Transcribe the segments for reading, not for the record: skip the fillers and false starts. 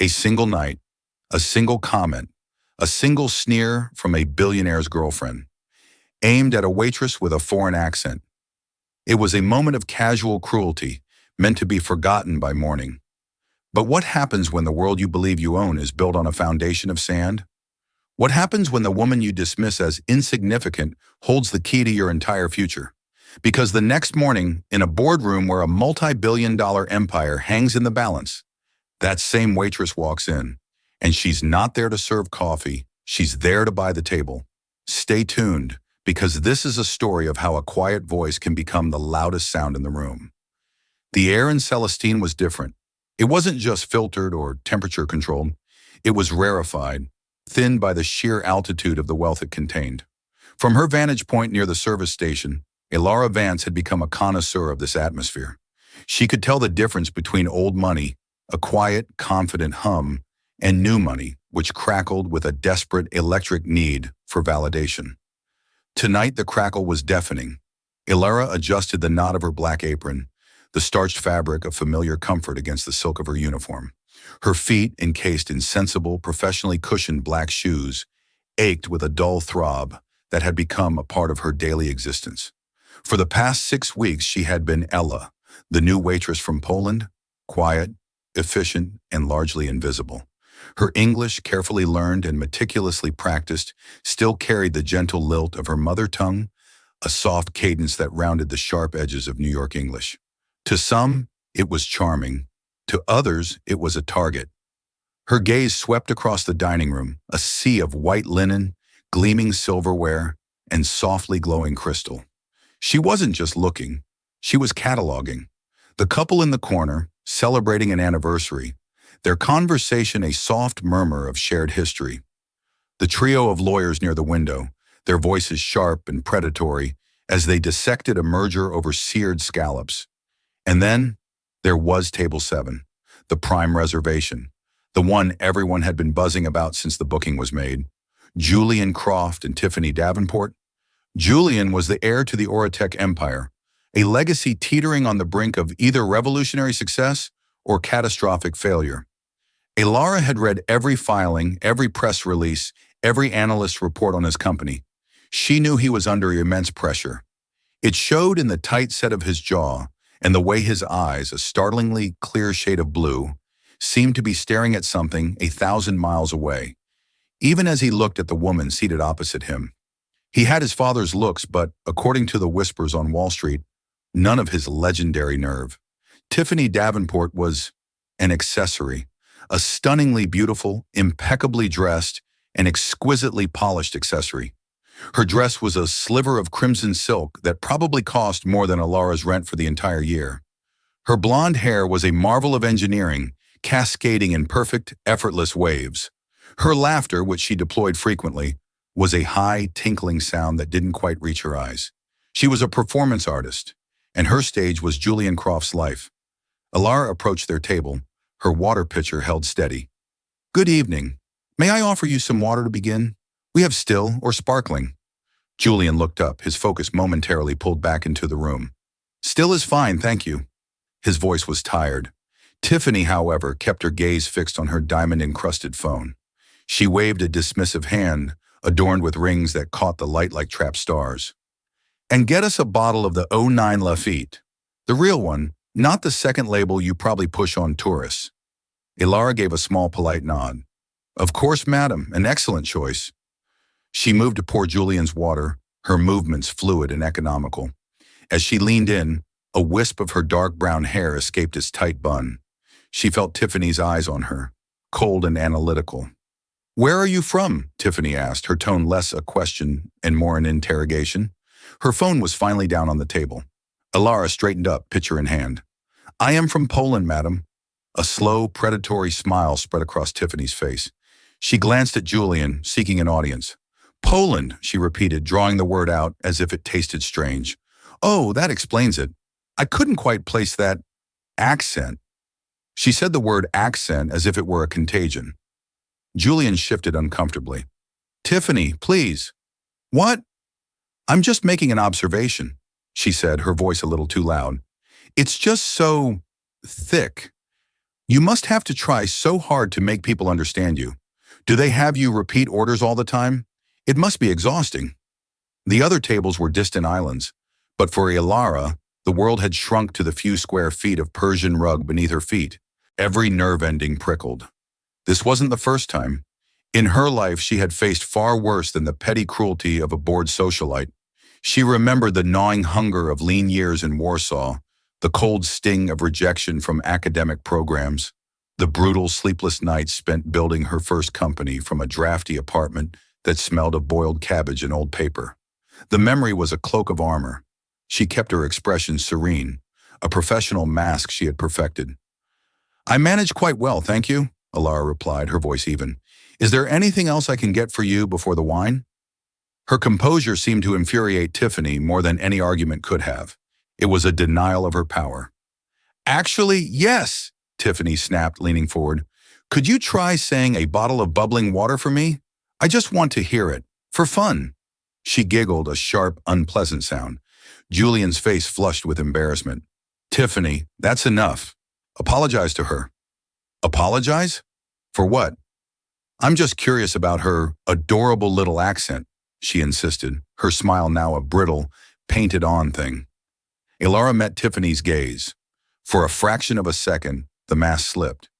A single night, a single comment, a single sneer from a billionaire's girlfriend, aimed at a waitress with a foreign accent. It was a moment of casual cruelty, meant to be forgotten by morning. But what happens when the world you believe you own is built on a foundation of sand? What happens when the woman you dismiss as insignificant holds the key to your entire future? Because the next morning, in a boardroom where a multi-billion-dollar empire hangs in the balance, that same waitress walks in, and she's not there to serve coffee, she's there to buy the table. Stay tuned, because this is a story of how a quiet voice can become the loudest sound in the room. The air in Celestine was different. It wasn't just filtered or temperature controlled. It was rarefied, thinned by the sheer altitude of the wealth it contained. From her vantage point near the service station, Elara Vance had become a connoisseur of this atmosphere. She could tell the difference between old money, a quiet, confident hum, and new money, which crackled with a desperate electric need for validation. Tonight the crackle was deafening. Elara adjusted the knot of her black apron, the starched fabric of familiar comfort against the silk of her uniform. Her feet, encased in sensible, professionally cushioned black shoes, ached with a dull throb that had become a part of her daily existence. For the past 6 weeks she had been Ella, the new waitress from Poland, quiet, efficient, and largely invisible. Her English, carefully learned and meticulously practiced, still carried the gentle lilt of her mother tongue, a soft cadence that rounded the sharp edges of New York English. To some, it was charming. To others, it was a target. Her gaze swept across the dining room, a sea of white linen, gleaming silverware, and softly glowing crystal. She wasn't just looking, she was cataloging. The couple in the corner, celebrating an anniversary, their conversation a soft murmur of shared history. The trio of lawyers near the window, their voices sharp and predatory as they dissected a merger over seared scallops. And then, there was Table 7, the prime reservation, the one everyone had been buzzing about since the booking was made. Julian Croft and Tiffany Davenport. Julian was the heir to the Oratech empire, a legacy teetering on the brink of either revolutionary success or catastrophic failure. Elara had read every filing, every press release, every analyst's report on his company. She knew he was under immense pressure. It showed in the tight set of his jaw and the way his eyes, a startlingly clear shade of blue, seemed to be staring at something 1,000 miles away, even as he looked at the woman seated opposite him. He had his father's looks, but, according to the whispers on Wall Street, none of his legendary nerve. Tiffany Davenport was an accessory, a stunningly beautiful, impeccably dressed, and exquisitely polished accessory. Her dress was a sliver of crimson silk that probably cost more than Elara's rent for the entire year. Her blonde hair was a marvel of engineering, cascading in perfect, effortless waves. Her laughter, which she deployed frequently, was a high, tinkling sound that didn't quite reach her eyes. She was a performance artist, and her stage was Julian Croft's life. Elara approached their table, her water pitcher held steady. "Good evening. May I offer you some water to begin? We have still or sparkling." Julian looked up, his focus momentarily pulled back into the room. "Still is fine, thank you." His voice was tired. Tiffany, however, kept her gaze fixed on her diamond-encrusted phone. She waved a dismissive hand, adorned with rings that caught the light like trapped stars. "And get us a bottle of the '09 Lafite. The real one, not the second label you probably push on tourists." Elara gave a small polite nod. "Of course, madam, an excellent choice." She moved to pour Julian's water, her movements fluid and economical. As she leaned in, a wisp of her dark brown hair escaped its tight bun. She felt Tiffany's eyes on her, cold and analytical. "Where are you from?" Tiffany asked, her tone less a question and more an interrogation. Her phone was finally down on the table. Elara straightened up, pitcher in hand. "I am from Poland, madam." A slow, predatory smile spread across Tiffany's face. She glanced at Julian, seeking an audience. "Poland," she repeated, drawing the word out as if it tasted strange. "Oh, that explains it. I couldn't quite place that accent." She said the word accent as if it were a contagion. Julian shifted uncomfortably. "Tiffany, please." "What?" "I'm just making an observation," she said, her voice a little too loud. "It's just so thick. You must have to try so hard to make people understand you. Do they have you repeat orders all the time? It must be exhausting. The other tables were distant islands, but for Ilara, the world had shrunk to the few square feet of Persian rug beneath her feet. Every nerve ending prickled. This wasn't the first time. In her life, she had faced far worse than the petty cruelty of a bored socialite. She remembered the gnawing hunger of lean years in Warsaw, the cold sting of rejection from academic programs, the brutal sleepless nights spent building her first company from a drafty apartment that smelled of boiled cabbage and old paper. The memory was a cloak of armor. She kept her expression serene, a professional mask she had perfected. "I manage quite well, thank you," Alara replied, her voice even. "Is there anything else I can get for you before the wine?" Her composure seemed to infuriate Tiffany more than any argument could have. It was a denial of her power. "Actually, yes," Tiffany snapped, leaning forward. "Could you try saying a bottle of bubbling water for me? I just want to hear it. For fun." She giggled, a sharp, unpleasant sound. Julian's face flushed with embarrassment. "Tiffany, that's enough. Apologize to her." "Apologize? For what?" "I'm just curious about her adorable little accent," she insisted, her smile now a brittle, painted-on thing. Ilara met Tiffany's gaze. For a fraction of a second, the mask slipped.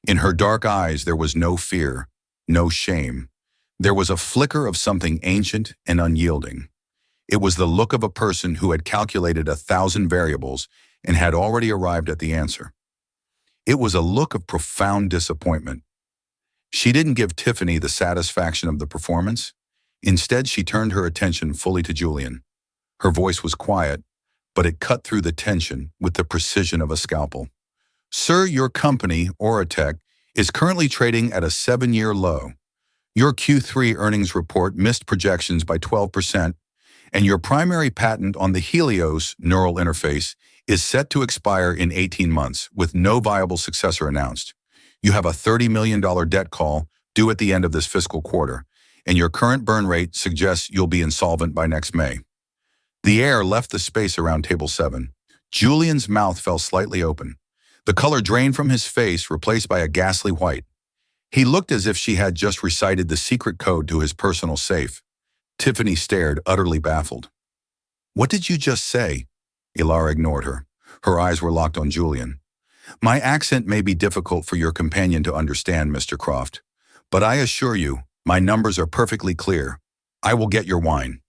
In her dark eyes, there was no fear, no shame. There was a flicker of something ancient and unyielding. It was the look of a person who had calculated 1,000 variables and had already arrived at the answer. It was a look of profound disappointment. She didn't give Tiffany the satisfaction of the performance. Instead, she turned her attention fully to Julian. Her voice was quiet, but it cut through the tension with the precision of a scalpel. "Sir, your company, Oratech, is currently trading at a 7-year low. Your Q3 earnings report missed projections by 12%, and your primary patent on the Helios neural interface is set to expire in 18 months, with no viable successor announced. You have a $30 million debt call due at the end of this fiscal quarter, and your current burn rate suggests you'll be insolvent by next May." The air left the space around table 7. Julian's mouth fell slightly open. The color drained from his face, replaced by a ghastly white. He looked as if she had just recited the secret code to his personal safe. Tiffany stared, utterly baffled. "What did you just say?" Ilara ignored her. Her eyes were locked on Julian. "My accent may be difficult for your companion to understand, Mr. Croft, but I assure you, my numbers are perfectly clear. I will get your wine."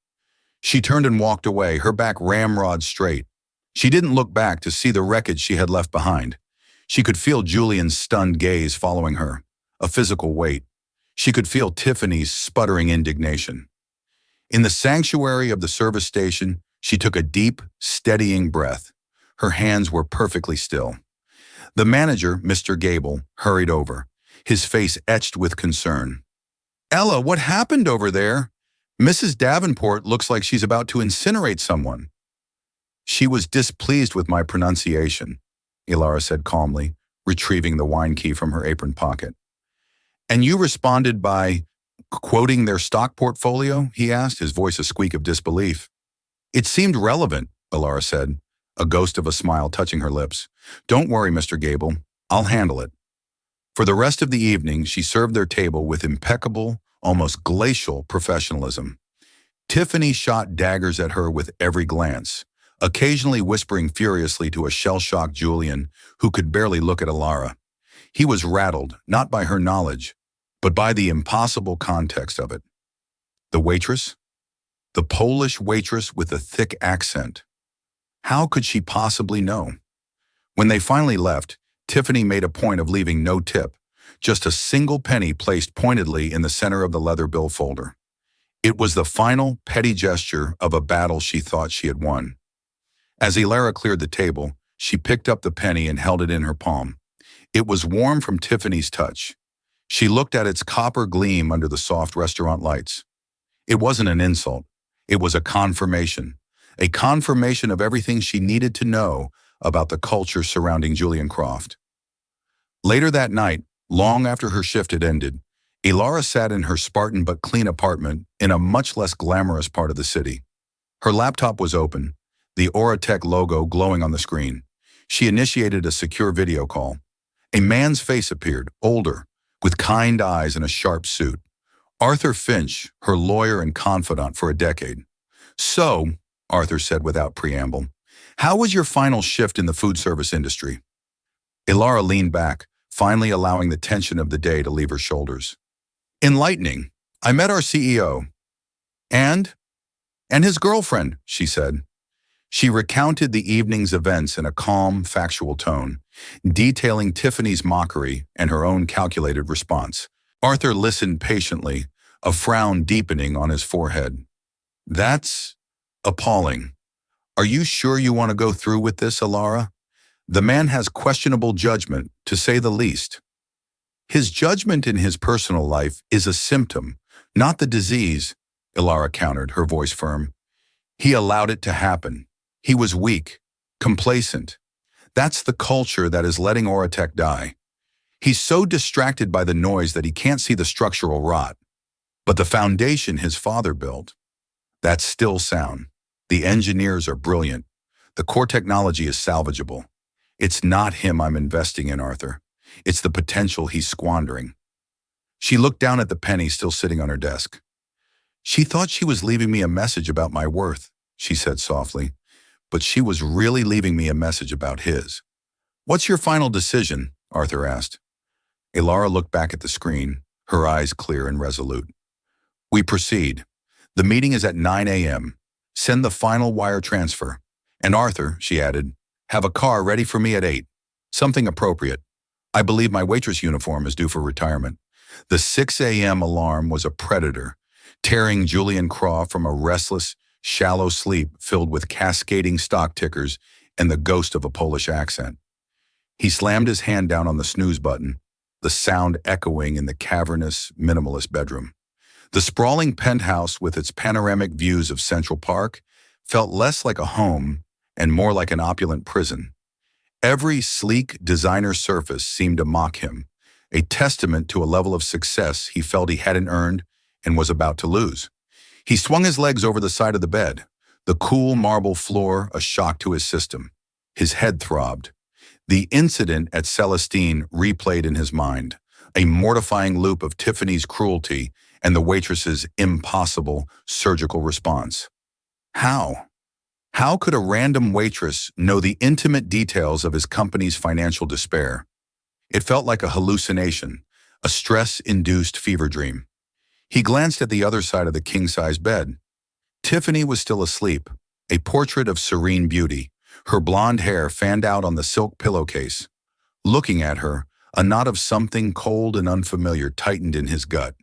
She turned and walked away, her back ramrod straight. She didn't look back to see the wreckage she had left behind. She could feel Julian's stunned gaze following her, a physical weight. She could feel Tiffany's sputtering indignation. In the sanctuary of the service station, she took a deep, steadying breath. Her hands were perfectly still. The manager, Mr. Gable, hurried over, his face etched with concern. "Ella, what happened over there? Mrs. Davenport looks like she's about to incinerate someone." "She was displeased with my pronunciation," Ilara said calmly, retrieving the wine key from her apron pocket. "And you responded by quoting their stock portfolio?" he asked, his voice a squeak of disbelief. "It seemed relevant," Ilara said, a ghost of a smile touching her lips. "Don't worry, Mr. Gable. I'll handle it." For the rest of the evening, she served their table with impeccable, almost glacial professionalism. Tiffany shot daggers at her with every glance, occasionally whispering furiously to a shell-shocked Julian who could barely look at Ilara. He was rattled, not by her knowledge, but by the impossible context of it. The waitress? The Polish waitress with the thick accent. How could she possibly know? When they finally left, Tiffany made a point of leaving no tip, just a single penny placed pointedly in the center of the leather bill folder. It was the final, petty gesture of a battle she thought she had won. As Ilara cleared the table, she picked up the penny and held it in her palm. It was warm from Tiffany's touch. She looked at its copper gleam under the soft restaurant lights. It wasn't an insult. It was a confirmation of everything she needed to know about the culture surrounding Julian Croft. Later that night, long after her shift had ended, Ilara sat in her Spartan but clean apartment in a much less glamorous part of the city. Her laptop was open, the Oratech logo glowing on the screen. She initiated a secure video call. A man's face appeared, older, with kind eyes and a sharp suit. Arthur Finch, her lawyer and confidant for a decade. "So," Arthur said without preamble, "how was your final shift in the food service industry?" Ilara leaned back, finally allowing the tension of the day to leave her shoulders. "Enlightening. I met our CEO. And? And his girlfriend," she said. She recounted the evening's events in a calm, factual tone, detailing Tiffany's mockery and her own calculated response. Arthur listened patiently, a frown deepening on his forehead. "That's appalling. Are you sure you want to go through with this, Ilara? The man has questionable judgment, to say the least." "His judgment in his personal life is a symptom, not the disease," Ilara countered, her voice firm. "He allowed it to happen. He was weak, complacent. That's the culture that is letting Oratech die. He's so distracted by the noise that he can't see the structural rot. But the foundation his father built, that's still sound. The engineers are brilliant. The core technology is salvageable. It's not him I'm investing in, Arthur. It's the potential he's squandering." She looked down at the penny still sitting on her desk. "She thought she was leaving me a message about my worth," she said softly, "but she was really leaving me a message about his." "What's your final decision?" Arthur asked. Ilara looked back at the screen, her eyes clear and resolute. "We proceed. The meeting is at 9 a.m. Send the final wire transfer. And Arthur," she added, "have a car ready for me at 8. Something appropriate. I believe my waitress uniform is due for retirement." The 6 a.m. alarm was a predator, tearing Julian Craw from a restless, shallow sleep filled with cascading stock tickers and the ghost of a Polish accent. He slammed his hand down on the snooze button, the sound echoing in the cavernous, minimalist bedroom. The sprawling penthouse with its panoramic views of Central Park felt less like a home and more like an opulent prison. Every sleek designer surface seemed to mock him, a testament to a level of success he felt he hadn't earned and was about to lose. He swung his legs over the side of the bed, the cool marble floor a shock to his system. His head throbbed. The incident at Celestine replayed in his mind, a mortifying loop of Tiffany's cruelty and the waitress's impossible surgical response. How? How could a random waitress know the intimate details of his company's financial despair? It felt like a hallucination, a stress-induced fever dream. He glanced at the other side of the king-size bed. Tiffany was still asleep, a portrait of serene beauty, her blonde hair fanned out on the silk pillowcase. Looking at her, a knot of something cold and unfamiliar tightened in his gut.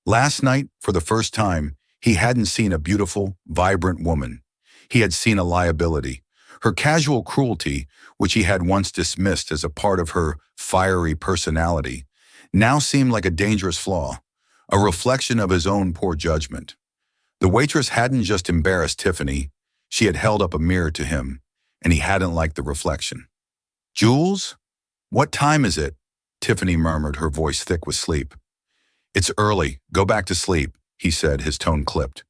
Last night, for the first time, he hadn't seen a beautiful, vibrant woman. He had seen a liability. Her casual cruelty, which he had once dismissed as a part of her fiery personality, now seemed like a dangerous flaw, a reflection of his own poor judgment. The waitress hadn't just embarrassed Tiffany, she had held up a mirror to him, and he hadn't liked the reflection. "Jules? What time is it?" Tiffany murmured, her voice thick with sleep. "It's early. Go back to sleep," he said, his tone clipped.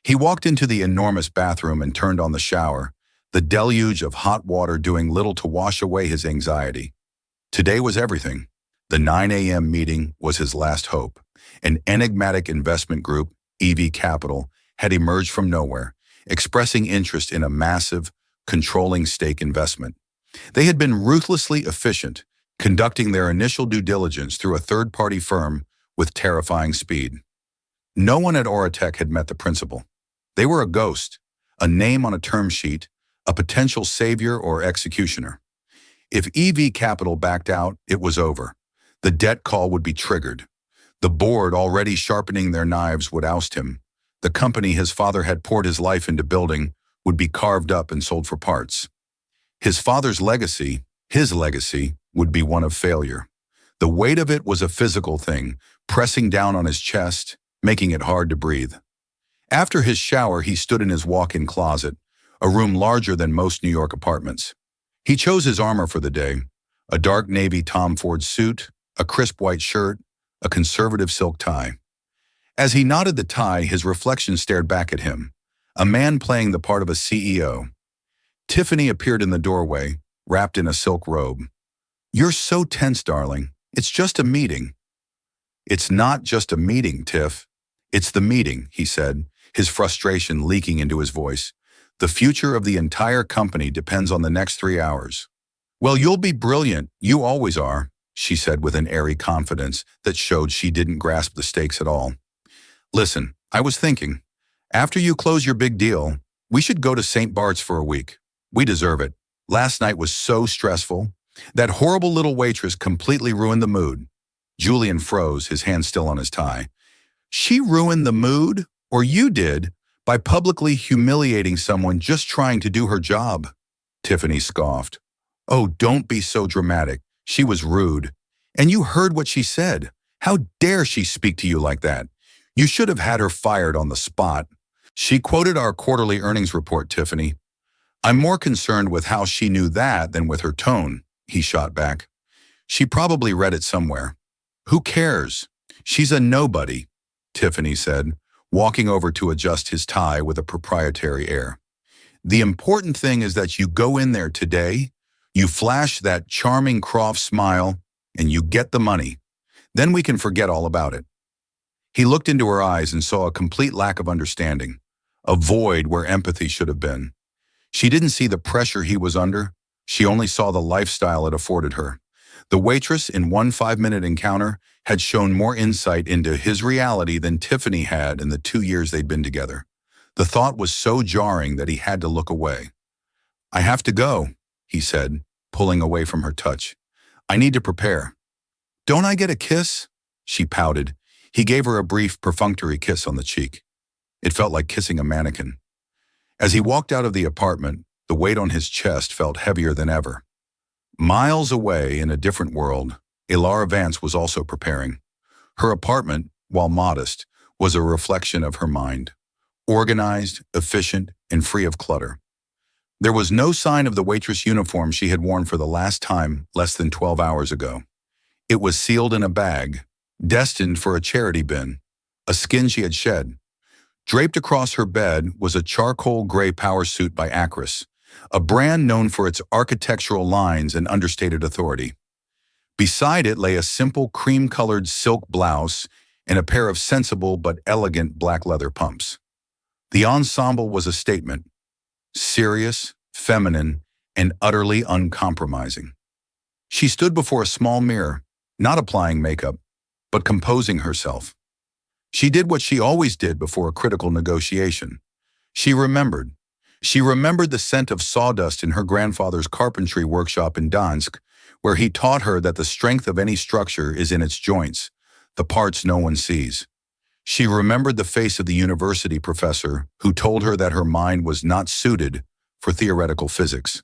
He walked into the enormous bathroom and turned on the shower, the deluge of hot water doing little to wash away his anxiety. Today was everything. The 9 a.m. meeting was his last hope. An enigmatic investment group, EV Capital, had emerged from nowhere, expressing interest in a massive, controlling stake investment. They had been ruthlessly efficient, conducting their initial due diligence through a third-party firm with terrifying speed. No one at Oratech had met the principal. They were a ghost, a name on a term sheet, a potential savior or executioner. If EV Capital backed out, it was over. The debt call would be triggered. The board, already sharpening their knives, would oust him. The company his father had poured his life into building would be carved up and sold for parts. His father's legacy, his legacy, would be one of failure. The weight of it was a physical thing, pressing down on his chest, making it hard to breathe. After his shower, he stood in his walk-in closet, a room larger than most New York apartments. He chose his armor for the day, a dark navy Tom Ford suit, a crisp white shirt, a conservative silk tie. As he knotted the tie, his reflection stared back at him, a man playing the part of a CEO. Tiffany appeared in the doorway, wrapped in a silk robe. You're so tense, darling. It's just a meeting. It's not just a meeting, Tiff. It's the meeting, he said, his frustration leaking into his voice. The future of the entire company depends on the next 3 hours. Well, you'll be brilliant. You always are, she said with an airy confidence that showed she didn't grasp the stakes at all. Listen, I was thinking, after you close your big deal, we should go to St. Bart's for a week. We deserve it. Last night was so stressful. That horrible little waitress completely ruined the mood. Julian froze, his hand still on his tie. She ruined the mood? Or you did, by publicly humiliating someone just trying to do her job? Tiffany scoffed. Oh, don't be so dramatic. She was rude. And you heard what she said. How dare she speak to you like that? You should have had her fired on the spot. She quoted our quarterly earnings report, Tiffany. I'm more concerned with how she knew that than with her tone, he shot back. She probably read it somewhere. Who cares? She's a nobody, Tiffany said, walking over to adjust his tie with a proprietary air. The important thing is that you go in there today, you flash that charming Croft smile, and you get the money. Then we can forget all about it. He looked into her eyes and saw a complete lack of understanding, a void where empathy should have been. She didn't see the pressure he was under. She only saw the lifestyle it afforded her. The waitress, in one 5-minute encounter, had shown more insight into his reality than Tiffany had in the 2 years they'd been together. The thought was so jarring that he had to look away. I have to go, he said, pulling away from her touch. I need to prepare. Don't I get a kiss? She pouted. He gave her a brief, perfunctory kiss on the cheek. It felt like kissing a mannequin. As he walked out of the apartment, the weight on his chest felt heavier than ever. Miles away in a different world, Ilara Vance was also preparing. Her apartment, while modest, was a reflection of her mind. Organized, efficient, and free of clutter. There was no sign of the waitress uniform she had worn for the last time less than 12 hours ago. It was sealed in a bag, destined for a charity bin, a skin she had shed. Draped across her bed was a charcoal gray power suit by Acris, a brand known for its architectural lines and understated authority. Beside it lay a simple cream-colored silk blouse and a pair of sensible but elegant black leather pumps. The ensemble was a statement, serious, feminine, and utterly uncompromising. She stood before a small mirror, not applying makeup, but composing herself. She did what she always did before a critical negotiation. She remembered. She remembered the scent of sawdust in her grandfather's carpentry workshop in Dansk, where he taught her that the strength of any structure is in its joints, the parts no one sees. She remembered the face of the university professor who told her that her mind was not suited for theoretical physics.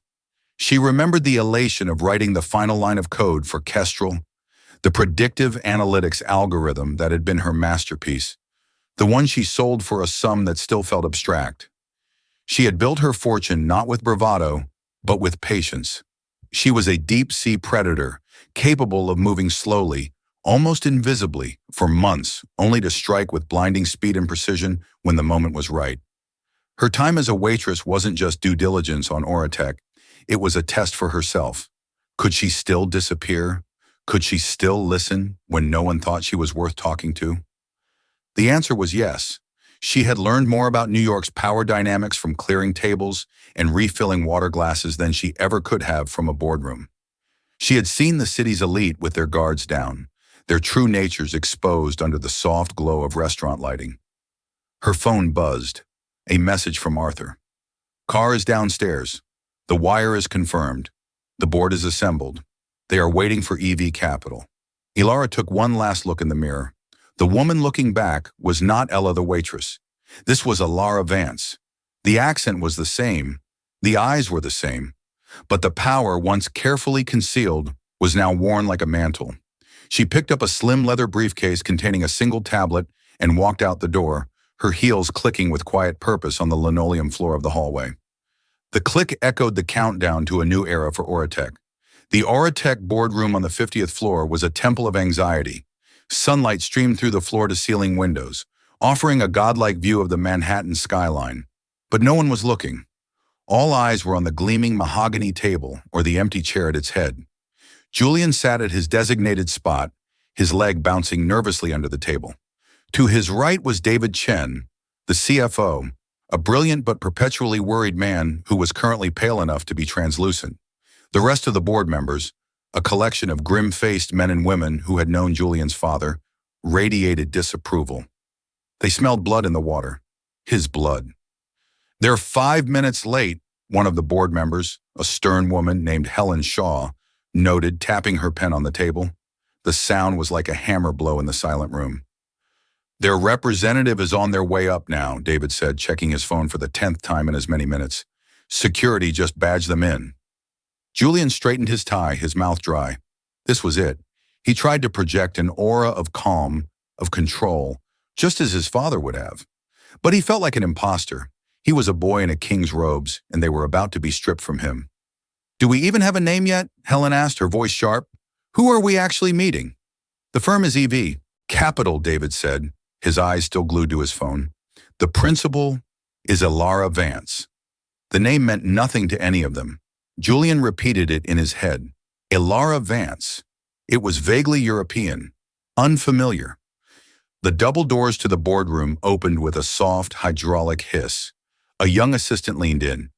She remembered the elation of writing the final line of code for Kestrel, the predictive analytics algorithm that had been her masterpiece, the one she sold for a sum that still felt abstract. She had built her fortune not with bravado, but with patience. She was a deep-sea predator, capable of moving slowly, almost invisibly, for months, only to strike with blinding speed and precision when the moment was right. Her time as a waitress wasn't just due diligence on Oratech, it was a test for herself. Could she still disappear? Could she still listen when no one thought she was worth talking to? The answer was yes. She had learned more about New York's power dynamics from clearing tables and refilling water glasses than she ever could have from a boardroom. She had seen the city's elite with their guards down, their true natures exposed under the soft glow of restaurant lighting. Her phone buzzed. A message from Arthur. Car is downstairs. The wire is confirmed. The board is assembled. They are waiting for EV Capital. Ilara took one last look in the mirror. The woman looking back was not Ella the waitress. This was Ilara Vance. The accent was the same. The eyes were the same. But the power, once carefully concealed, was now worn like a mantle. She picked up a slim leather briefcase containing a single tablet and walked out the door, her heels clicking with quiet purpose on the linoleum floor of the hallway. The click echoed the countdown to a new era for Oratech. The Oratech boardroom on the 50th floor was a temple of anxiety. Sunlight streamed through the floor-to-ceiling windows, offering a godlike view of the Manhattan skyline. But no one was looking. All eyes were on the gleaming mahogany table or the empty chair at its head. Julian sat at his designated spot, his leg bouncing nervously under the table. To his right was David Chen, the CFO, a brilliant but perpetually worried man who was currently pale enough to be translucent. The rest of the board members, a collection of grim-faced men and women who had known Julian's father, radiated disapproval. They smelled blood in the water. His blood. "They're 5 minutes late," one of the board members, a stern woman named Helen Shaw, noted, tapping her pen on the table. The sound was like a hammer blow in the silent room. "Their representative is on their way up now," David said, checking his phone for the 10th time in as many minutes. "Security just badged them in." Julian straightened his tie, his mouth dry. This was it. He tried to project an aura of calm, of control, just as his father would have. But he felt like an imposter. He was a boy in a king's robes, and they were about to be stripped from him. "Do we even have a name yet?" Helen asked, her voice sharp. "Who are we actually meeting?" "The firm is EV. Capital," David said, his eyes still glued to his phone. "The principal is Ilara Vance." The name meant nothing to any of them. Julian repeated it in his head. Ilara Vance. It was vaguely European, unfamiliar. The double doors to the boardroom opened with a soft, hydraulic hiss. A young assistant leaned in.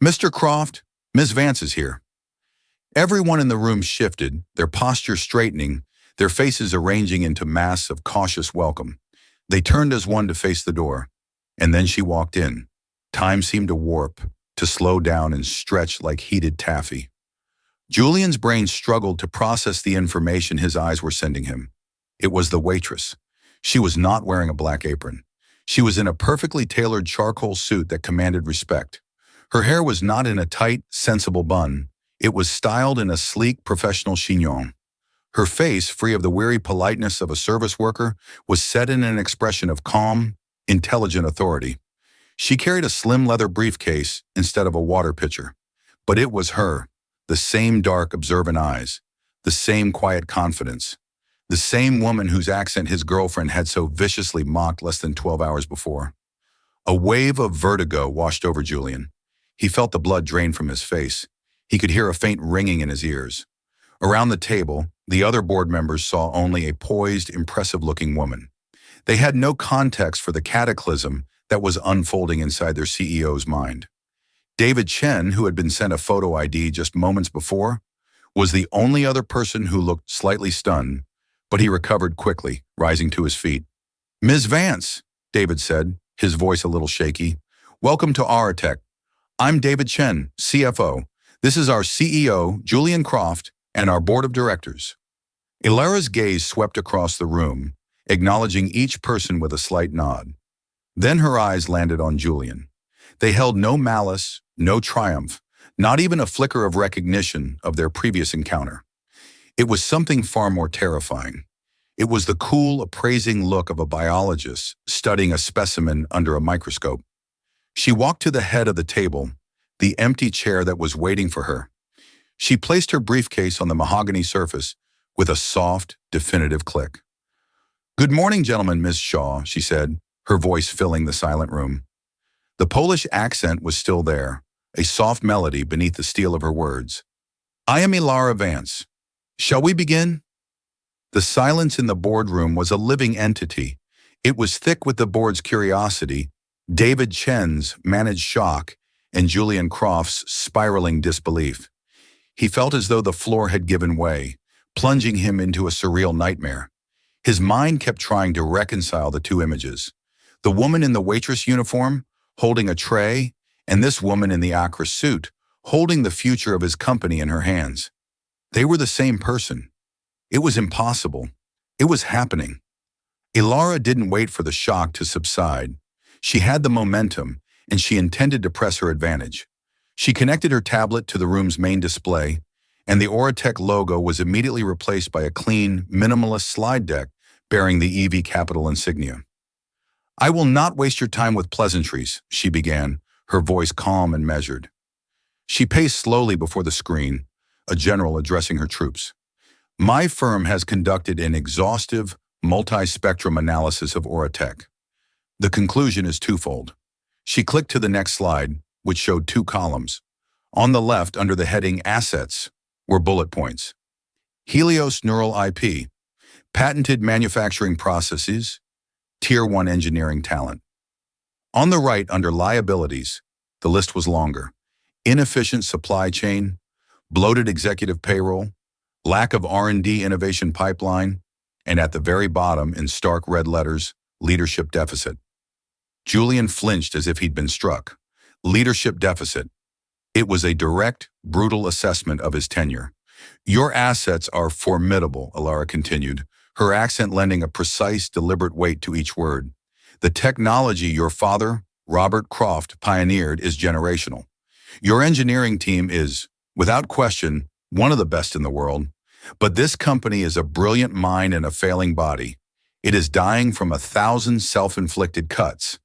"Mr. Croft, Miss Vance is here." Everyone in the room shifted, their posture straightening, their faces arranging into masks of cautious welcome. They turned as one to face the door, and then she walked in. Time seemed to warp, to slow down and stretch like heated taffy. Julian's brain struggled to process the information his eyes were sending him. It was the waitress. She was not wearing a black apron. She was in a perfectly tailored charcoal suit that commanded respect. Her hair was not in a tight, sensible bun. It was styled in a sleek, professional chignon. Her face, free of the weary politeness of a service worker, was set in an expression of calm, intelligent authority. She carried a slim leather briefcase instead of a water pitcher. But it was her, the same dark, observant eyes, the same quiet confidence, the same woman whose accent his girlfriend had so viciously mocked less than 12 hours before. A wave of vertigo washed over Julian. He felt the blood drain from his face. He could hear a faint ringing in his ears. Around the table, the other board members saw only a poised, impressive-looking woman. They had no context for the cataclysm that was unfolding inside their CEO's mind. David Chen, who had been sent a photo ID just moments before, was the only other person who looked slightly stunned, but he recovered quickly, rising to his feet. "Ms. Vance," David said, his voice a little shaky. "Welcome to Aratech. I'm David Chen, CFO. This is our CEO, Julian Croft, and our board of directors." Ilara's gaze swept across the room, acknowledging each person with a slight nod. Then her eyes landed on Julian. They held no malice, no triumph, not even a flicker of recognition of their previous encounter. It was something far more terrifying. It was the cool, appraising look of a biologist studying a specimen under a microscope. She walked to the head of the table, the empty chair that was waiting for her. She placed her briefcase on the mahogany surface with a soft, definitive click. "Good morning, gentlemen, Miss Shaw," she said, her voice filling the silent room. The Polish accent was still there, a soft melody beneath the steel of her words. "I am Ilara Vance. Shall we begin?" The silence in the boardroom was a living entity. It was thick with the board's curiosity, David Chen's managed shock, and Julian Croft's spiraling disbelief. He felt as though the floor had given way, plunging him into a surreal nightmare. His mind kept trying to reconcile the two images. The woman in the waitress uniform, holding a tray, and this woman in the Accra suit, holding the future of his company in her hands. They were the same person. It was impossible. It was happening. Ilara didn't wait for the shock to subside. She had the momentum, and she intended to press her advantage. She connected her tablet to the room's main display, and the Aratech logo was immediately replaced by a clean, minimalist slide deck bearing the EV Capital insignia. "I will not waste your time with pleasantries," she began, her voice calm and measured. She paced slowly before the screen, a general addressing her troops. "My firm has conducted an exhaustive, multi-spectrum analysis of Aratech. The conclusion is twofold." She clicked to the next slide, which showed two columns. On the left, under the heading Assets, were bullet points. Helios Neural IP, patented manufacturing processes, Tier 1 engineering talent. On the right, under liabilities, the list was longer. Inefficient supply chain, bloated executive payroll, lack of R&D innovation pipeline, and at the very bottom, in stark red letters, leadership deficit. Julian flinched as if he'd been struck. Leadership deficit. It was a direct, brutal assessment of his tenure. Your assets are formidable, Alara continued, her accent lending a precise, deliberate weight to each word. The technology your father, Robert Croft, pioneered is generational. Your engineering team is, without question, one of the best in the world. But this company is a brilliant mind and a failing body. It is dying from 1,000 self-inflicted cuts.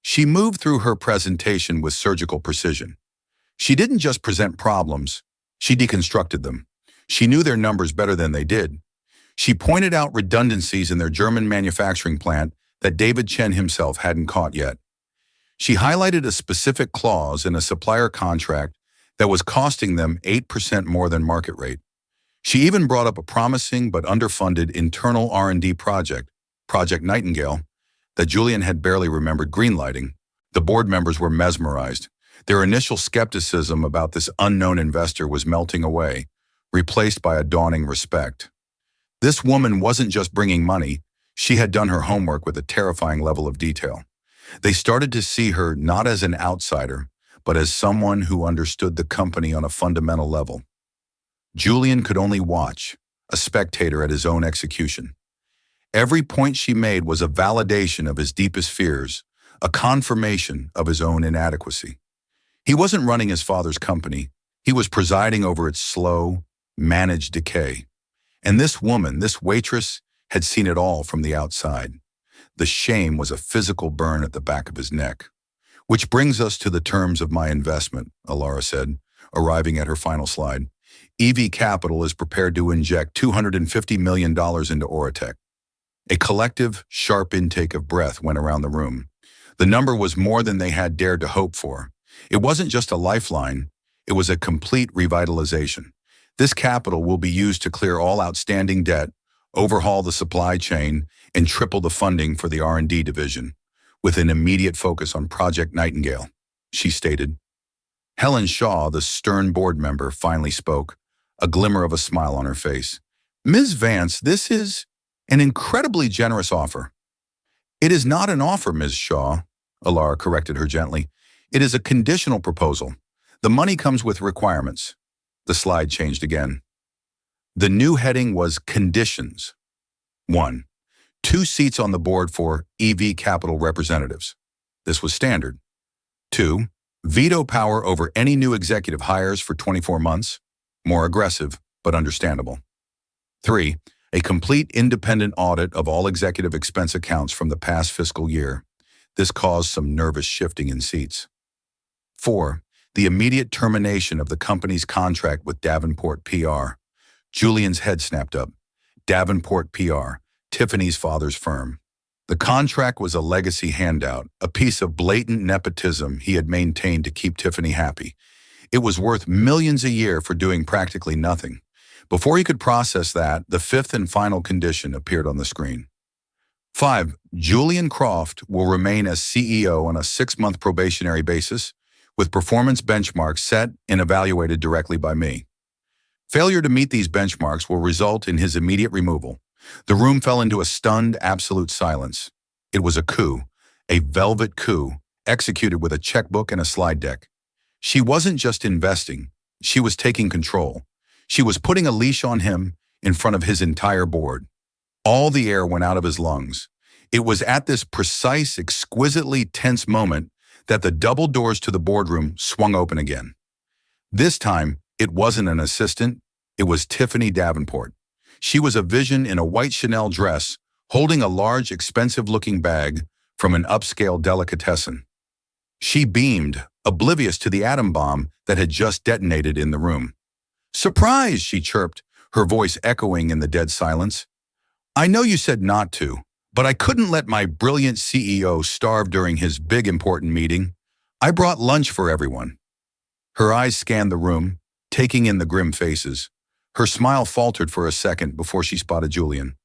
She moved through her presentation with surgical precision. She didn't just present problems, she deconstructed them. She knew their numbers better than they did. She pointed out redundancies in their German manufacturing plant that David Chen himself hadn't caught yet. She highlighted a specific clause in a supplier contract that was costing them 8% more than market rate. She even brought up a promising but underfunded internal R&D project, Project Nightingale, that Julian had barely remembered greenlighting. The board members were mesmerized. Their initial skepticism about this unknown investor was melting away, replaced by a dawning respect. This woman wasn't just bringing money, she had done her homework with a terrifying level of detail. They started to see her not as an outsider, but as someone who understood the company on a fundamental level. Julian could only watch, a spectator at his own execution. Every point she made was a validation of his deepest fears, a confirmation of his own inadequacy. He wasn't running his father's company, he was presiding over its slow, managed decay. And this woman, this waitress, had seen it all from the outside. The shame was a physical burn at the back of his neck. Which brings us to the terms of my investment, Alara said, arriving at her final slide. EV Capital is prepared to inject $250 million into Oratech. A collective, sharp intake of breath went around the room. The number was more than they had dared to hope for. It wasn't just a lifeline, it was a complete revitalization. This capital will be used to clear all outstanding debt, overhaul the supply chain, and triple the funding for the R&D division, with an immediate focus on Project Nightingale, she stated. Helen Shaw, the stern board member, finally spoke, a glimmer of a smile on her face. Ms. Vance, this is an incredibly generous offer. It is not an offer, Ms. Shaw, Alara corrected her gently. It is a conditional proposal. The money comes with requirements. The slide changed again. The new heading was Conditions. 1. 2 seats on the board for EV Capital representatives. This was standard. 2. Veto power over any new executive hires for 24 months. More aggressive, but understandable. 3. A complete independent audit of all executive expense accounts from the past fiscal year. This caused some nervous shifting in seats. 4. The immediate termination of the company's contract with Davenport PR. Julian's head snapped up. Davenport PR, Tiffany's father's firm. The contract was a legacy handout, a piece of blatant nepotism he had maintained to keep Tiffany happy. It was worth millions a year for doing practically nothing. Before he could process that, the 5th and final condition appeared on the screen. 5. Julian Croft will remain as CEO on a 6-month probationary basis, with performance benchmarks set and evaluated directly by me. Failure to meet these benchmarks will result in his immediate removal. The room fell into a stunned, absolute silence. It was a coup, a velvet coup, executed with a checkbook and a slide deck. She wasn't just investing, she was taking control. She was putting a leash on him in front of his entire board. All the air went out of his lungs. It was at this precise, exquisitely tense moment that the double doors to the boardroom swung open again. This time, it wasn't an assistant, it was Tiffany Davenport. She was a vision in a white Chanel dress, holding a large, expensive-looking bag from an upscale delicatessen. She beamed, oblivious to the atom bomb that had just detonated in the room. "Surprise!" she chirped, her voice echoing in the dead silence. "I know you said not to, but I couldn't let my brilliant CEO starve during his big important meeting. I brought lunch for everyone." Her eyes scanned the room, taking in the grim faces. Her smile faltered for a second before she spotted Julian.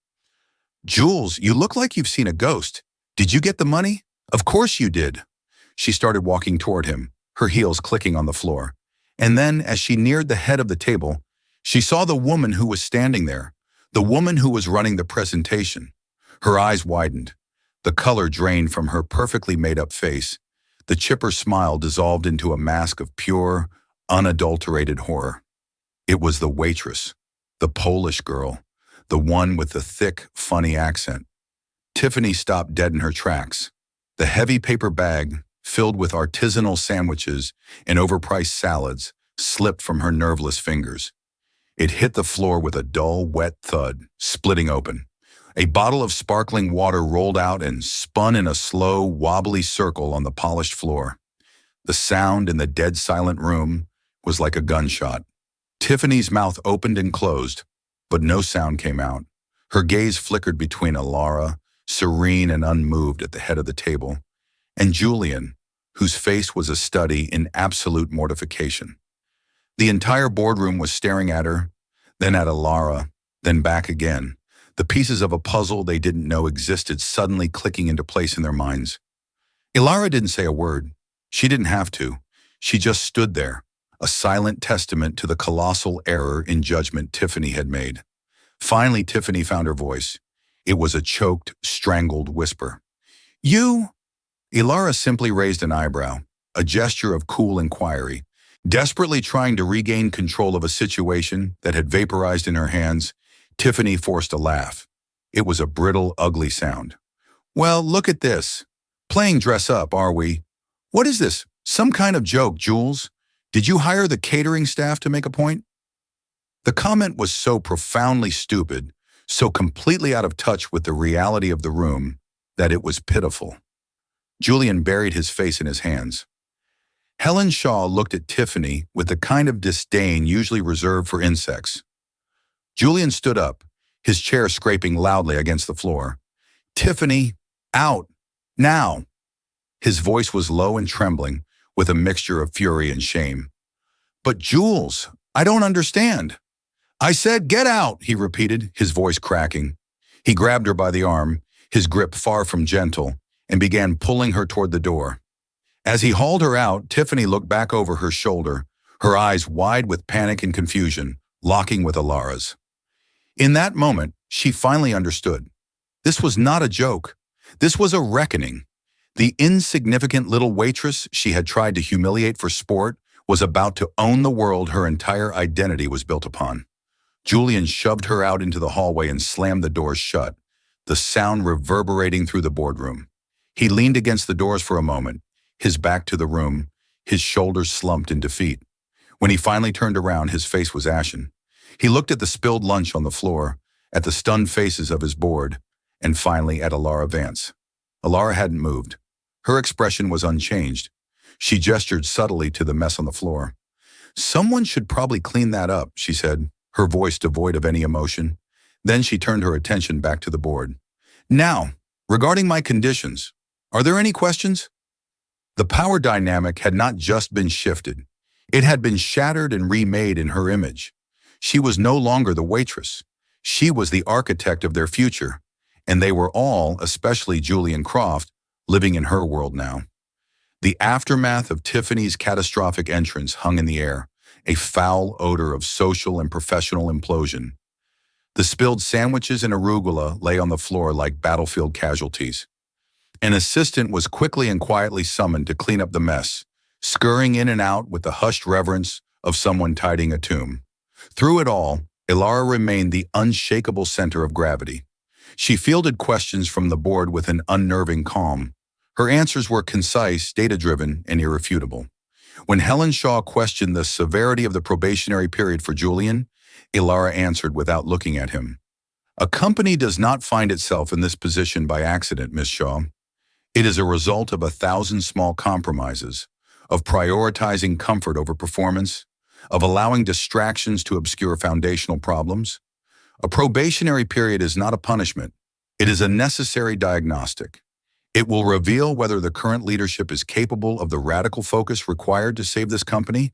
"Jules, you look like you've seen a ghost. Did you get the money?" "Of course you did." She started walking toward him, her heels clicking on the floor. And then, as she neared the head of the table, she saw the woman who was standing there, the woman who was running the presentation. Her eyes widened. The color drained from her perfectly made-up face. The chipper smile dissolved into a mask of pure, unadulterated horror. It was the waitress, the Polish girl, the one with the thick, funny accent. Tiffany stopped dead in her tracks. The heavy paper bag, filled with artisanal sandwiches and overpriced salads, slipped from her nerveless fingers. It hit the floor with a dull, wet thud, splitting open. A bottle of sparkling water rolled out and spun in a slow, wobbly circle on the polished floor. The sound in the dead silent room was like a gunshot. Tiffany's mouth opened and closed, but no sound came out. Her gaze flickered between Alara, serene and unmoved at the head of the table, and Julian, whose face was a study in absolute mortification. The entire boardroom was staring at her, then at Alara, then back again, the pieces of a puzzle they didn't know existed suddenly clicking into place in their minds. Alara didn't say a word. She didn't have to. She just stood there, a silent testament to the colossal error in judgment Tiffany had made. Finally, Tiffany found her voice. It was a choked, strangled whisper. "You?" Alara simply raised an eyebrow, a gesture of cool inquiry. Desperately trying to regain control of a situation that had vaporized in her hands, Tiffany forced a laugh. It was a brittle, ugly sound. "Well, look at this. Playing dress up, are we? What is this? Some kind of joke, Jules? Did you hire the catering staff to make a point?" The comment was so profoundly stupid, so completely out of touch with the reality of the room, that it was pitiful. Julian buried his face in his hands. Helen Shaw looked at Tiffany with the kind of disdain usually reserved for insects. Julian stood up, his chair scraping loudly against the floor. "Tiffany, out, now." His voice was low and trembling, with a mixture of fury and shame. "But Jules, I don't understand." "I said get out," he repeated, his voice cracking. He grabbed her by the arm, his grip far from gentle, and began pulling her toward the door. As he hauled her out, Tiffany looked back over her shoulder, her eyes wide with panic and confusion, locking with Alara's. In that moment, she finally understood. This was not a joke. This was a reckoning. The insignificant little waitress she had tried to humiliate for sport was about to own the world her entire identity was built upon. Julian shoved her out into the hallway and slammed the doors shut, the sound reverberating through the boardroom. He leaned against the doors for a moment, his back to the room, his shoulders slumped in defeat. When he finally turned around, his face was ashen. He looked at the spilled lunch on the floor, at the stunned faces of his board, and finally at Alara Vance. Alara hadn't moved. Her expression was unchanged. She gestured subtly to the mess on the floor. "Someone should probably clean that up," she said, her voice devoid of any emotion. Then she turned her attention back to the board. "Now, regarding my conditions, are there any questions?" The power dynamic had not just been shifted. It had been shattered and remade in her image. She was no longer the waitress. She was the architect of their future, and they were all, especially Julian Croft, living in her world now. The aftermath of Tiffany's catastrophic entrance hung in the air, a foul odor of social and professional implosion. The spilled sandwiches and arugula lay on the floor like battlefield casualties. An assistant was quickly and quietly summoned to clean up the mess, scurrying in and out with the hushed reverence of someone tidying a tomb. Through it all, Alara remained the unshakable center of gravity. She fielded questions from the board with an unnerving calm. Her answers were concise, data-driven, and irrefutable. When Helen Shaw questioned the severity of the probationary period for Julian, Alara answered without looking at him. "A company does not find itself in this position by accident, Miss Shaw. It is a result of 1,000 small compromises, of prioritizing comfort over performance, of allowing distractions to obscure foundational problems. A probationary period is not a punishment. It is a necessary diagnostic. It will reveal whether the current leadership is capable of the radical focus required to save this company,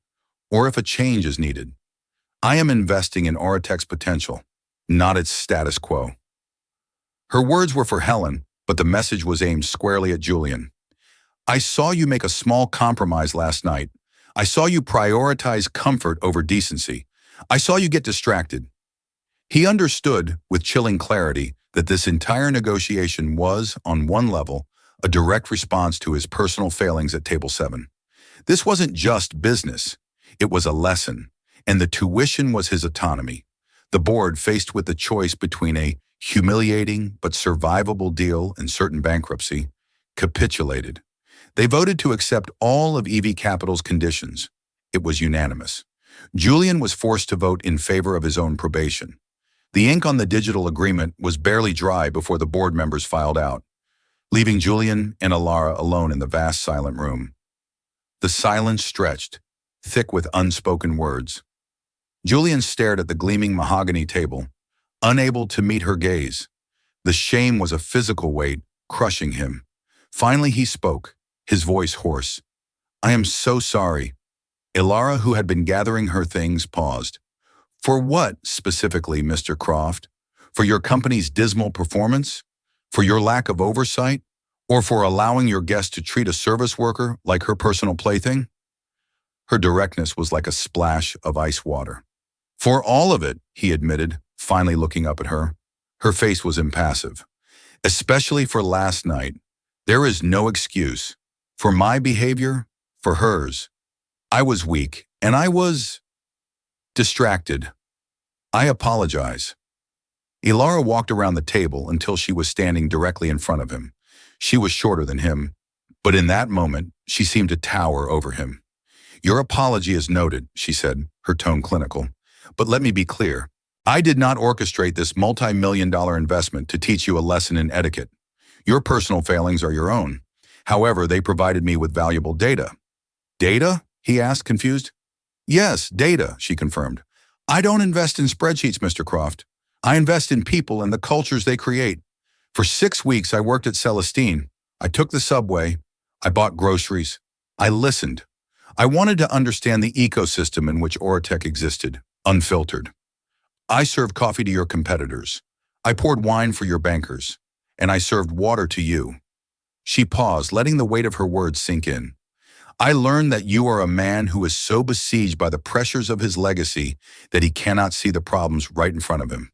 or if a change is needed. I am investing in Oratech's potential, not its status quo. Her words were for Helen, but the message was aimed squarely at Julian. I saw you make a small compromise last night. I saw you prioritize comfort over decency. I saw you get distracted. He understood, with chilling clarity, that this entire negotiation was, on one level, a direct response to his personal failings at Table 7. This wasn't just business. It was a lesson, and the tuition was his autonomy. The board, faced with the choice between a humiliating but survivable deal and certain bankruptcy, capitulated. They voted to accept all of EV Capital's conditions. It was unanimous. Julian was forced to vote in favor of his own probation. The ink on the digital agreement was barely dry before the board members filed out, leaving Julian and Alara alone in the vast silent room. The silence stretched, thick with unspoken words. Julian stared at the gleaming mahogany table, unable to meet her gaze. The shame was a physical weight, crushing him. Finally he spoke, his voice hoarse. I am so sorry. Alara, who had been gathering her things, paused. For what, specifically, Mr. Croft? For your company's dismal performance? For your lack of oversight? Or for allowing your guest to treat a service worker like her personal plaything? Her directness was like a splash of ice water. For all of it, he admitted, finally looking up at her. Her face was impassive. Especially for last night. There is no excuse. For my behavior, for hers. I was weak, and I was distracted. I apologize. Alara walked around the table until she was standing directly in front of him. She was shorter than him, but in that moment, she seemed to tower over him. Your apology is noted, she said, her tone clinical. But let me be clear. I did not orchestrate this multi-million-dollar investment to teach you a lesson in etiquette. Your personal failings are your own. However, they provided me with valuable data. Data? He asked, confused. Yes, data, she confirmed. I don't invest in spreadsheets, Mr. Croft. I invest in people and the cultures they create. For 6 weeks, I worked at Celestine. I took the subway. I bought groceries. I listened. I wanted to understand the ecosystem in which Oratech existed, unfiltered. I served coffee to your competitors. I poured wine for your bankers. And I served water to you. She paused, letting the weight of her words sink in. I learned that you are a man who is so besieged by the pressures of his legacy that he cannot see the problems right in front of him.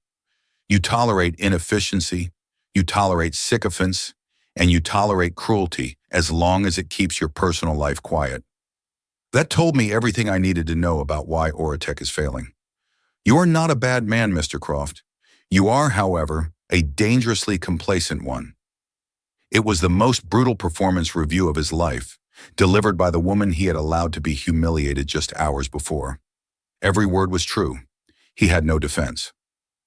You tolerate inefficiency, you tolerate sycophants, and you tolerate cruelty as long as it keeps your personal life quiet. That told me everything I needed to know about why Oratech is failing. You are not a bad man, Mr. Croft. You are, however, a dangerously complacent one. It was the most brutal performance review of his life, delivered by the woman he had allowed to be humiliated just hours before. Every word was true. He had no defense.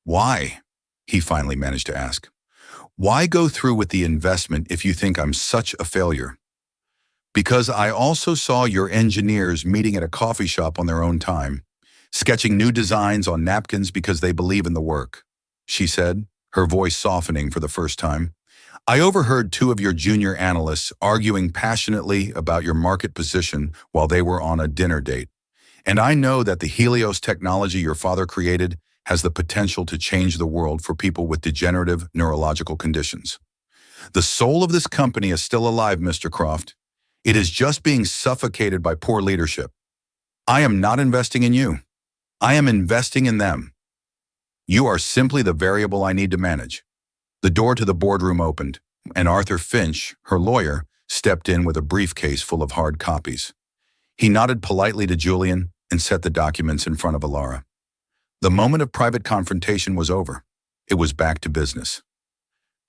Why? He finally managed to ask. Why go through with the investment if you think I'm such a failure? Because I also saw your engineers meeting at a coffee shop on their own time, sketching new designs on napkins because they believe in the work, she said, her voice softening for the first time. I overheard 2 of your junior analysts arguing passionately about your market position while they were on a dinner date. And I know that the Helios technology your father created has the potential to change the world for people with degenerative neurological conditions. The soul of this company is still alive, Mr. Croft. It is just being suffocated by poor leadership. I am not investing in you. I am investing in them. You are simply the variable I need to manage. The door to the boardroom opened, and Arthur Finch, her lawyer, stepped in with a briefcase full of hard copies. He nodded politely to Julian and set the documents in front of Alara. The moment of private confrontation was over. It was back to business.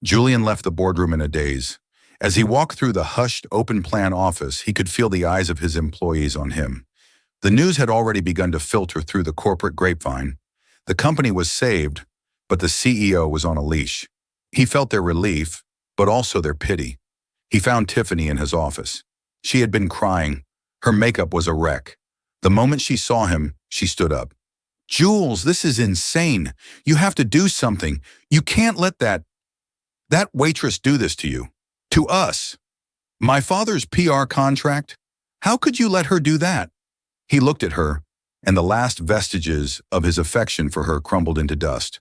Julian left the boardroom in a daze. As he walked through the hushed, open-plan office, he could feel the eyes of his employees on him. The news had already begun to filter through the corporate grapevine. The company was saved, but the CEO was on a leash. He felt their relief, but also their pity. He found Tiffany in his office. She had been crying. Her makeup was a wreck. The moment she saw him, she stood up. Jules, this is insane. You have to do something. You can't let that waitress do this to you. To us. My father's PR contract? How could you let her do that? He looked at her, and the last vestiges of his affection for her crumbled into dust.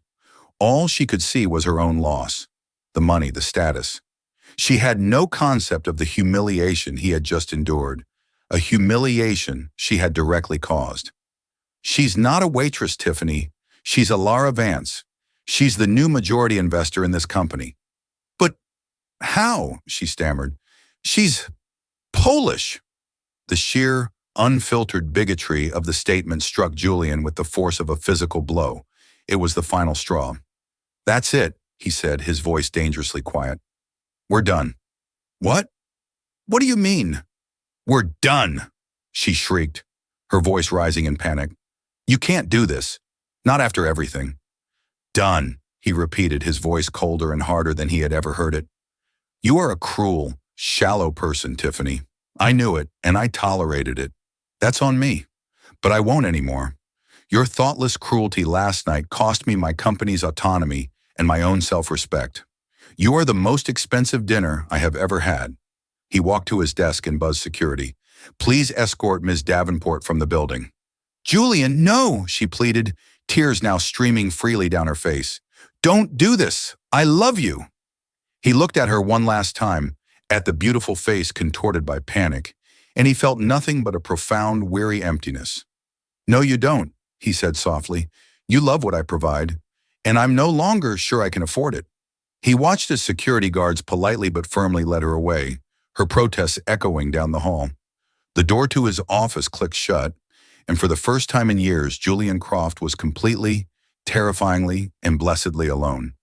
All she could see was her own loss, the money, the status. She had no concept of the humiliation he had just endured, a humiliation she had directly caused. She's not a waitress, Tiffany. She's Alara Vance. She's the new majority investor in this company. But how? She stammered. She's Polish. The sheer, unfiltered bigotry of the statement struck Julian with the force of a physical blow. It was the final straw. That's it, he said, his voice dangerously quiet. We're done. What? What do you mean? We're done, she shrieked, her voice rising in panic. You can't do this. Not after everything. Done, he repeated, his voice colder and harder than he had ever heard it. You are a cruel, shallow person, Tiffany. I knew it, and I tolerated it. That's on me. But I won't anymore. Your thoughtless cruelty last night cost me my company's autonomy and my own self-respect. You are the most expensive dinner I have ever had. He walked to his desk and buzzed security. Please escort Ms. Davenport from the building. Julian, no, she pleaded, tears now streaming freely down her face. Don't do this. I love you. He looked at her one last time, at the beautiful face contorted by panic, and he felt nothing but a profound, weary emptiness. No, you don't, he said softly. You love what I provide, and I'm no longer sure I can afford it. He watched as security guards politely but firmly led her away, her protests echoing down the hall. The door to his office clicked shut, and for the first time in years, Julian Croft was completely, terrifyingly, and blessedly alone.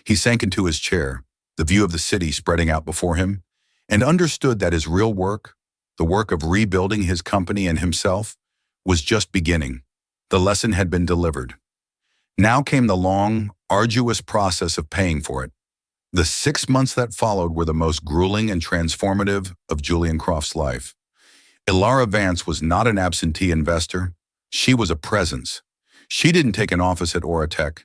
He sank into his chair, the view of the city spreading out before him, and understood that his real work, the work of rebuilding his company and himself, was just beginning. The lesson had been delivered. Now came the long, arduous process of paying for it. The 6 months that followed were the most grueling and transformative of Julian Croft's life. Alara Vance was not an absentee investor. She was a presence. She didn't take an office at Oratech,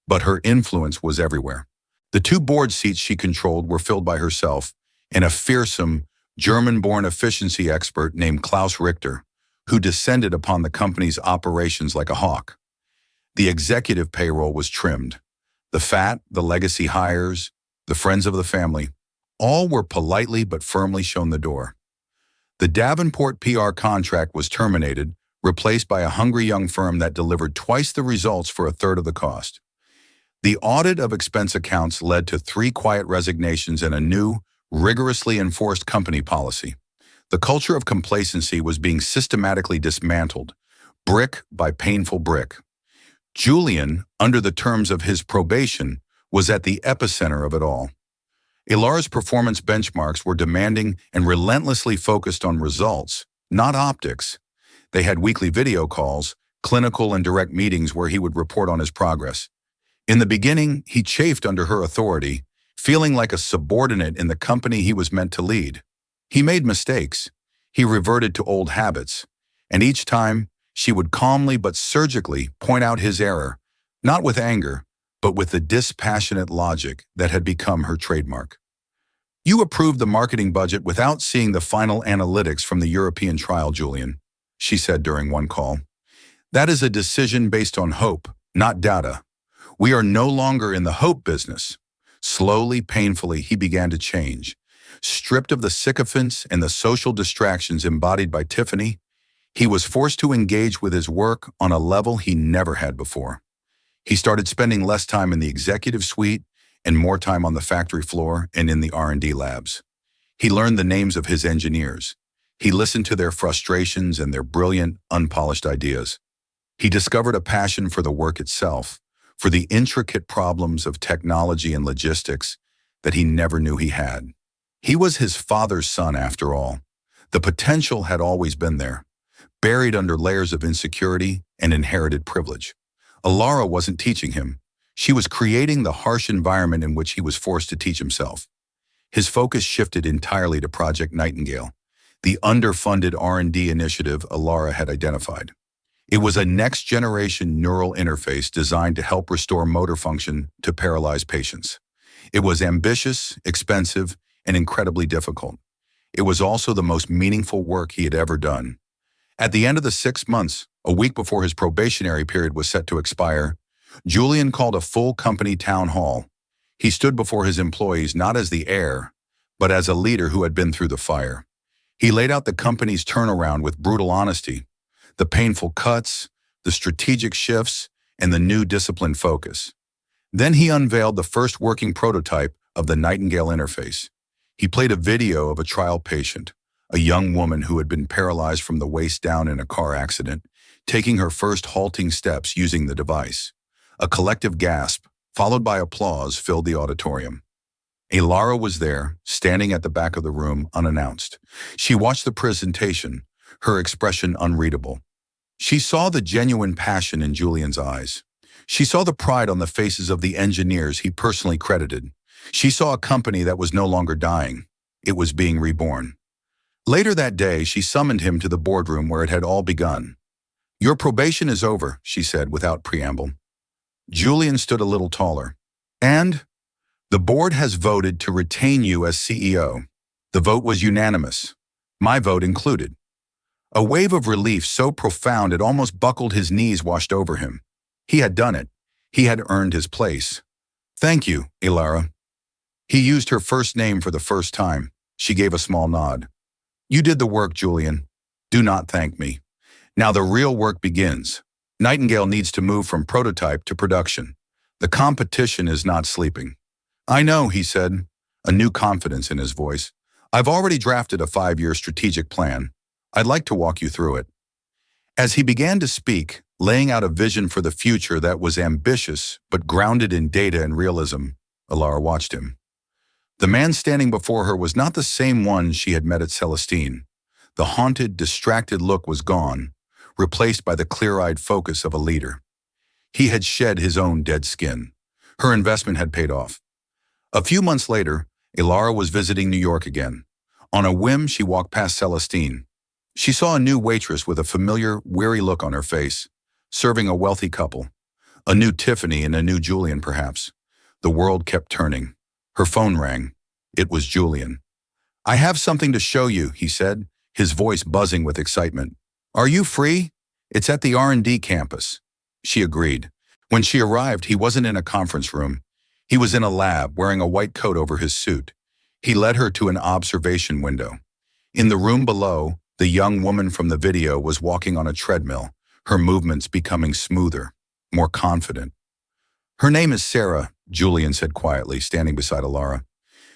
but her influence was everywhere. The 2 board seats she controlled were filled by herself and a fearsome, German-born efficiency expert named Klaus Richter, who descended upon the company's operations like a hawk. The executive payroll was trimmed. The fat, the legacy hires, the friends of the family, all were politely but firmly shown the door. The Davenport PR contract was terminated, replaced by a hungry young firm that delivered twice the results for a third of the cost. The audit of expense accounts led to 3 quiet resignations and a new, rigorously enforced company policy. The culture of complacency was being systematically dismantled, brick by painful brick. Julian, under the terms of his probation, was at the epicenter of it all. Alara's performance benchmarks were demanding and relentlessly focused on results, not optics. They had weekly video calls, clinical and direct meetings where he would report on his progress. In the beginning, he chafed under her authority, feeling like a subordinate in the company he was meant to lead. He made mistakes. He reverted to old habits. And each time, she would calmly but surgically point out his error, not with anger, but with the dispassionate logic that had become her trademark. You approved the marketing budget without seeing the final analytics from the European trial, Julian, she said during one call. That is a decision based on hope, not data. We are no longer in the hope business. Slowly, painfully, he began to change. Stripped of the sycophants and the social distractions embodied by Tiffany, he was forced to engage with his work on a level he never had before. He started spending less time in the executive suite and more time on the factory floor and in the R&D labs. He learned the names of his engineers. He listened to their frustrations and their brilliant, unpolished ideas. He discovered a passion for the work itself, for the intricate problems of technology and logistics that he never knew he had. He was his father's son, after all. The potential had always been there, buried under layers of insecurity and inherited privilege. Alara wasn't teaching him. She was creating the harsh environment in which he was forced to teach himself. His focus shifted entirely to Project Nightingale, the underfunded R&D initiative Alara had identified. It was a next-generation neural interface designed to help restore motor function to paralyzed patients. It was ambitious, expensive, and incredibly difficult. It was also the most meaningful work he had ever done. At the end of the 6 months, a week before his probationary period was set to expire, Julian called a full company town hall. He stood before his employees not as the heir, but as a leader who had been through the fire. He laid out the company's turnaround with brutal honesty, the painful cuts, the strategic shifts, and the new disciplined focus. Then he unveiled the first working prototype of the Nightingale interface. He played a video of a trial patient, a young woman who had been paralyzed from the waist down in a car accident, taking her first halting steps using the device. A collective gasp, followed by applause, filled the auditorium. Lara was there, standing at the back of the room, unannounced. She watched the presentation, her expression unreadable. She saw the genuine passion in Julian's eyes. She saw the pride on the faces of the engineers he personally credited. She saw a company that was no longer dying. It was being reborn. Later that day, she summoned him to the boardroom where it had all begun. "Your probation is over," she said without preamble. Julian stood a little taller. "And? The board has voted to retain you as CEO. The vote was unanimous, my vote included." A wave of relief so profound it almost buckled his knees washed over him. He had done it. He had earned his place. "Thank you, Lara." He used her first name for the first time. She gave a small nod. "You did the work, Julian. Do not thank me. Now the real work begins. Nightingale needs to move from prototype to production. The competition is not sleeping." "I know," he said, a new confidence in his voice. "I've already drafted a 5-year strategic plan. I'd like to walk you through it." As he began to speak, laying out a vision for the future that was ambitious but grounded in data and realism, Lara watched him. The man standing before her was not the same one she had met at Celestine. The haunted, distracted look was gone, replaced by the clear-eyed focus of a leader. He had shed his own dead skin. Her investment had paid off. A few months later, Lara was visiting New York again. On a whim, she walked past Celestine. She saw a new waitress with a familiar, weary look on her face, serving a wealthy couple. A new Tiffany and a new Julian, perhaps. The world kept turning. Her phone rang. It was Julian. "I have something to show you," he said, his voice buzzing with excitement. "Are you free? It's at the R&D campus." She agreed. When she arrived, he wasn't in a conference room. He was in a lab, wearing a white coat over his suit. He led her to an observation window. In the room below, the young woman from the video was walking on a treadmill, her movements becoming smoother, more confident. "Her name is Sarah," Julian said quietly, standing beside Lara.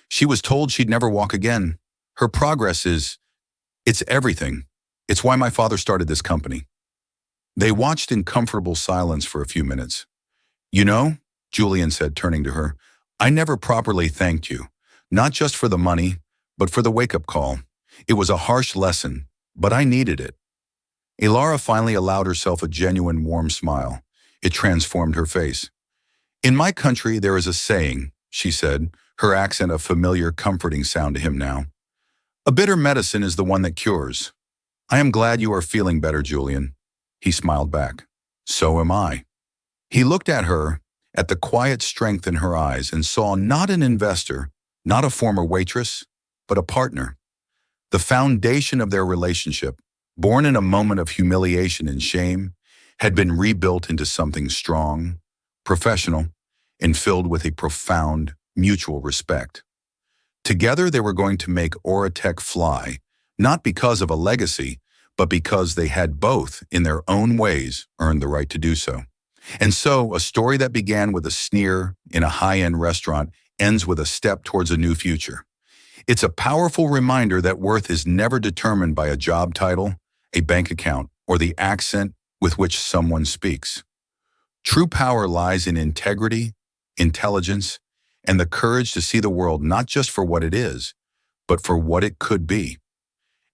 "She was told she'd never walk again. Her progress it's everything. It's why my father started this company." They watched in comfortable silence for a few minutes. "You know," Julian said, turning to her, "I never properly thanked you, not just for the money, but for the wake-up call. It was a harsh lesson, but I needed it." Lara finally allowed herself a genuine warm smile. It transformed her face. "In my country, there is a saying," she said, her accent a familiar, comforting sound to him now. "A bitter medicine is the one that cures." "I am glad you are feeling better, Julian." He smiled back. "So am I." He looked at her, at the quiet strength in her eyes, and saw not an investor, not a former waitress, but a partner. The foundation of their relationship, born in a moment of humiliation and shame, had been rebuilt into something strong, professional, and filled with a profound, mutual respect. Together they were going to make Oratech fly, not because of a legacy, but because they had both, in their own ways, earned the right to do so. And so, a story that began with a sneer in a high-end restaurant ends with a step towards a new future. It's a powerful reminder that worth is never determined by a job title, a bank account, or the accent with which someone speaks. True power lies in integrity, intelligence, and the courage to see the world not just for what it is, but for what it could be.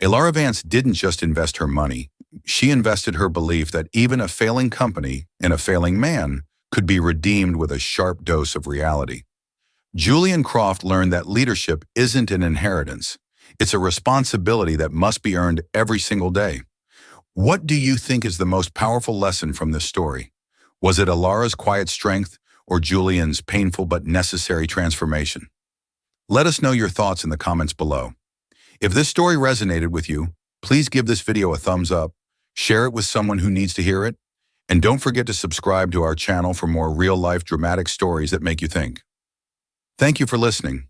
Lara Vance didn't just invest her money. She invested her belief that even a failing company and a failing man could be redeemed with a sharp dose of reality. Julian Croft learned that leadership isn't an inheritance. It's a responsibility that must be earned every single day. What do you think is the most powerful lesson from this story? Was it Lara's quiet strength or Julian's painful but necessary transformation? Let us know your thoughts in the comments below. If this story resonated with you, please give this video a thumbs up, Share it with someone who needs to hear it. And don't forget to subscribe to our channel for more real-life dramatic stories that make you think. Thank you for listening.